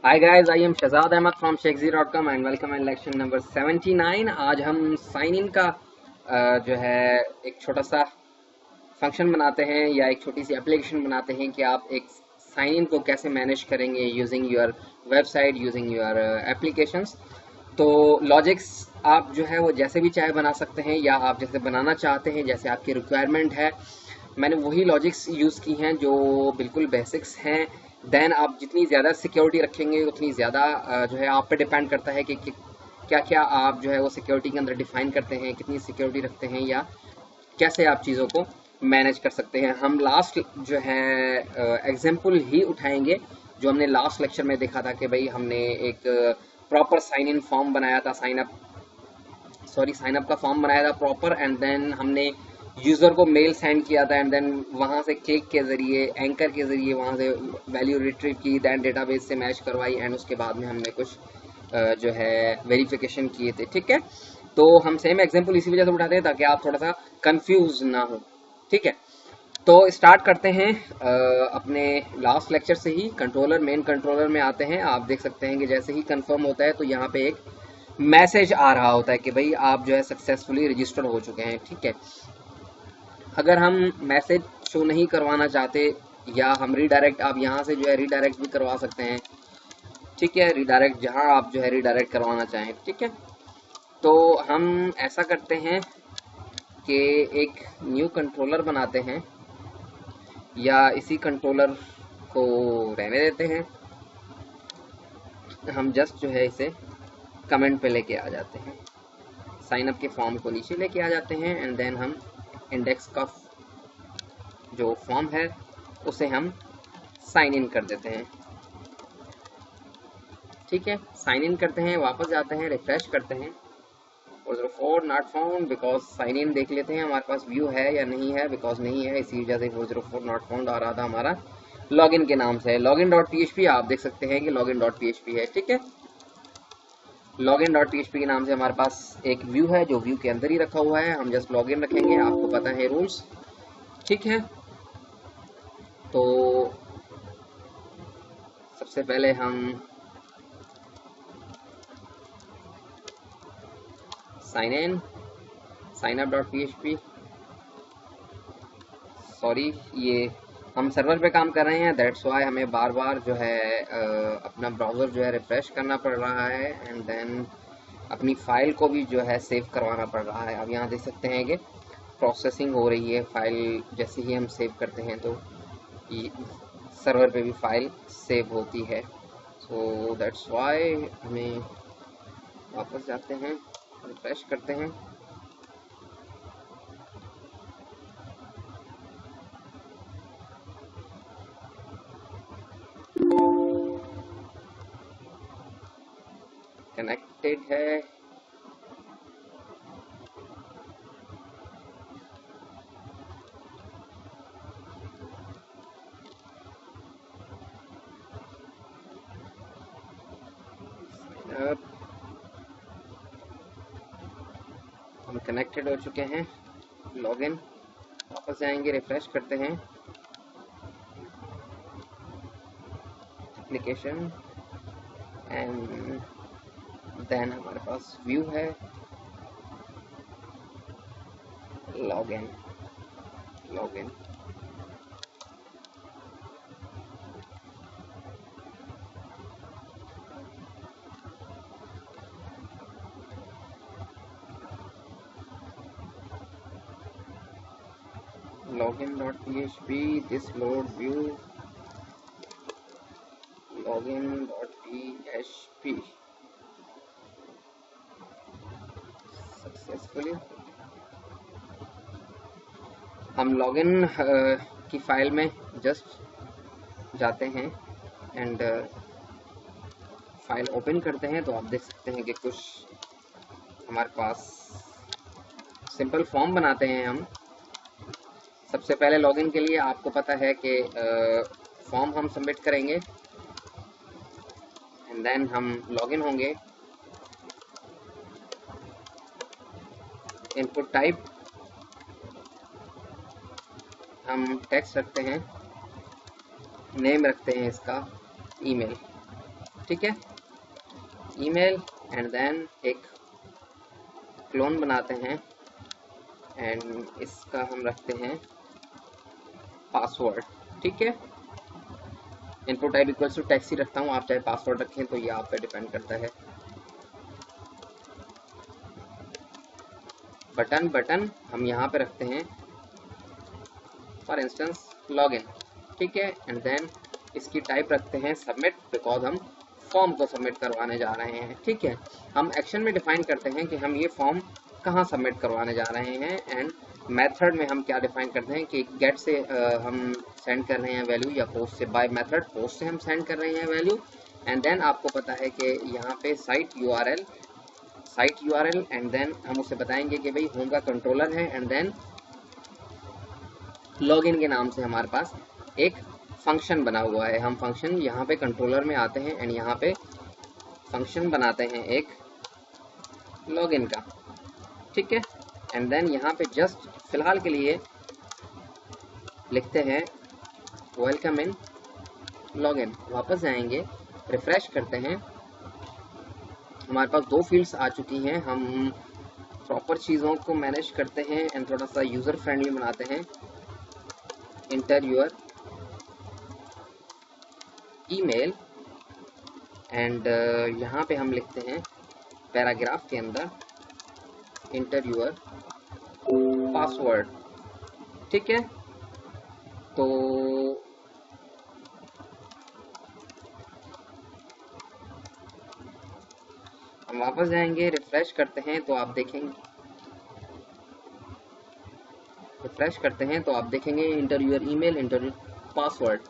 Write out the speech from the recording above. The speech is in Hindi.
Hi guys, I am Shahzad Ahmed from Shakespeare.com and welcome in lecture number 79। आज हम साइन इन का जो है एक छोटा सा फंक्शन बनाते हैं या एक छोटी सी एप्लीकेशन बनाते हैं कि आप एक साइन इन को कैसे मैनेज करेंगे using your website, using your applications. तो लॉजिक्स आप जो है वो जैसे भी चाहे बना सकते हैं या आप जैसे बनाना चाहते हैं, जैसे आपकी रिक्वायरमेंट है। मैंने वही लॉजिक्स यूज़ की हैं जो बिल्कुल बेसिक्स हैं। देन आप जितनी ज़्यादा सिक्योरिटी रखेंगे उतनी ज़्यादा जो है आप पे डिपेंड करता है कि क्या क्या आप जो है वो सिक्योरिटी के अंदर डिफाइन करते हैं, कितनी सिक्योरिटी रखते हैं या कैसे आप चीज़ों को मैनेज कर सकते हैं। हम लास्ट जो है एग्जाम्पल ही उठाएंगे जो हमने लास्ट लेक्चर में देखा था कि भाई हमने एक प्रॉपर साइन इन फॉर्म बनाया था, साइन अप का फॉर्म बनाया था प्रॉपर, एंड देन हमने यूज़र को मेल सेंड किया था, एंड देन वहाँ से क्लिक के ज़रिए, एंकर के ज़रिए वहाँ से वैल्यू रिट्रीव की, दैन डेटाबेस से मैच करवाई, एंड उसके बाद में हमने कुछ जो है वेरिफिकेशन किए थे। ठीक है, तो हम सेम एग्जांपल इसी वजह से उठाते हैं ताकि आप थोड़ा सा कंफ्यूज ना हो। ठीक है, तो स्टार्ट करते हैं अपने लास्ट लेक्चर से ही। मेन कंट्रोलर में आते हैं। आप देख सकते हैं कि जैसे ही कंफर्म होता है तो यहाँ पे एक मैसेज आ रहा होता है कि भाई आप जो है सक्सेसफुली रजिस्टर्ड हो चुके हैं। ठीक है, अगर हम मैसेज शो नहीं करवाना चाहते या हम रीडायरेक्ट, आप यहाँ से जो है रीडायरेक्ट भी करवा सकते हैं। ठीक है, रीडायरेक्ट जहाँ आप जो है रीडायरेक्ट करवाना चाहें। ठीक है, तो हम ऐसा करते हैं कि एक न्यू कंट्रोलर बनाते हैं या इसी कंट्रोलर को रहने देते हैं। हम जस्ट जो है इसे कमेंट पे लेके आ जाते हैं, साइन अप के फॉर्म को नीचे लेके आ जाते हैं, एंड देन हम इंडेक्स का जो फॉर्म है उसे हम साइन इन कर देते हैं। ठीक है, साइन इन करते हैं, वापस जाते हैं, रिफ्रेश करते हैं, 404 not found, because sign in देख लेते हैं हमारे पास व्यू है या नहीं है। बिकॉज नहीं है, इसी वजह से 404 नॉट फाउंड आ रहा था हमारा। लॉगिन के नाम से लॉगिन डॉट पी आप देख सकते हैं कि लॉगिन डॉट पी है। ठीक है, लॉगिन डॉट पी के नाम से हमारे पास एक व्यू है जो व्यू के अंदर ही रखा हुआ है। हम जस्ट लॉगिन रखेंगे, आपको पता है रूल्स। ठीक है, तो सबसे पहले हम sign up dot P, sorry, ये हम सर्वर पे काम कर रहे हैं, दैट्स वाई हमें बार बार जो है अपना ब्राउज़र जो है रिफ्रेश करना पड़ रहा है, एंड देन अपनी फाइल को भी जो है सेव करवाना पड़ रहा है। अब यहाँ देख सकते हैं कि प्रोसेसिंग हो रही है फाइल। जैसे ही हम सेव करते हैं तो ये सर्वर पे भी फाइल सेव होती है। सो दैट्स वाई हमें वापस जाते हैं, रिफ्रेश करते हैं, कनेक्टेड है। हम कनेक्टेड हो चुके हैं, लॉगिन, वापस जाएंगे, रिफ्रेश करते हैं एप्लीकेशन, एंड देन हमारे पास व्यू है, login, login, login dot php, this load view, login dot php successfully. हम लॉगिन की फाइल में जस्ट जाते हैं एंड फाइल ओपन करते हैं, तो आप देख सकते हैं कि कुछ हमारे पास सिंपल फॉर्म बनाते हैं हम। सबसे पहले लॉगिन के लिए आपको पता है कि फॉर्म हम सबमिट करेंगे, एंड देन हम लॉगिन होंगे। इनपुट टाइप हम टेक्स्ट रखते हैं, नेम रखते हैं इसका ईमेल। ठीक है, ईमेल एंड देन एक क्लोन बनाते हैं एंड इसका हम रखते हैं पासवर्ड। ठीक है, input type equals to text ही रखता हूँ, आप चाहे पासवर्ड रखें तो ये आप पे डिपेंड करता है। बटन हम यहाँ पे रखते हैं फॉर इंस्टेंस लॉगिन। ठीक है, एंड देन इसकी टाइप रखते हैं सबमिट, बिकॉज हम फॉर्म को सबमिट करवाने जा रहे हैं। ठीक है, हम एक्शन में डिफाइन करते हैं कि हम ये फॉर्म कहाँ सबमिट करवाने जा रहे हैं, एंड मेथड में हम क्या डिफाइन करते हैं कि गेट से हम सेंड कर रहे हैं वैल्यू, या पोस्ट से, बाय मेथड पोस्ट से हम सेंड कर रहे हैं वैल्यू। एंड देन आपको पता है कि यहाँ पे साइट यूआरएल एंड देन हम उसे बताएंगे कि भाई होम का कंट्रोलर है, एंड देन लॉगिन के नाम से हमारे पास एक फंक्शन बना हुआ है। हम फंक्शन यहाँ पे कंट्रोलर में आते हैं एंड यहाँ पे फंक्शन बनाते हैं एक लॉगिन का। ठीक है, एंड देन यहाँ पे जस्ट फिलहाल के लिए लिखते हैं वेलकम इन लॉगिन। वापस जाएंगे, रिफ्रेश करते हैं, हमारे पास 2 फील्ड्स आ चुकी हैं। हम प्रॉपर चीज़ों को मैनेज करते हैं एंड थोड़ा सा यूज़र फ्रेंडली बनाते हैं। इंटर योर ईमेल एंड यहाँ पे हम लिखते हैं पैराग्राफ के अंदर इंटर योर पासवर्ड। ठीक है, तो हम वापस जाएंगे, रिफ्रेश करते हैं तो आप देखेंगे inter your email, inter your password,